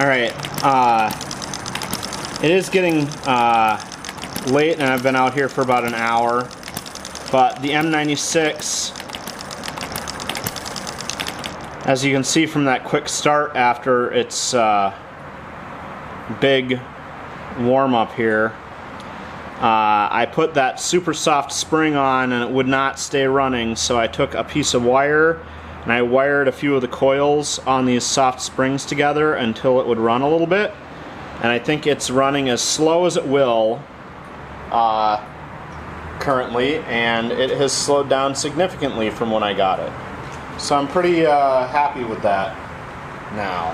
Alright, it is getting late and I've been out here for about an hour, but the M96, as you can see from that quick start after its big warm-up here, I put that super soft spring on and it would not stay running, so I took a piece of wire and I wired a few of the coils on these soft springs together until it would run a little bit. And I think it's running as slow as it will currently, and it has slowed down significantly from when I got it. So I'm pretty happy with that now.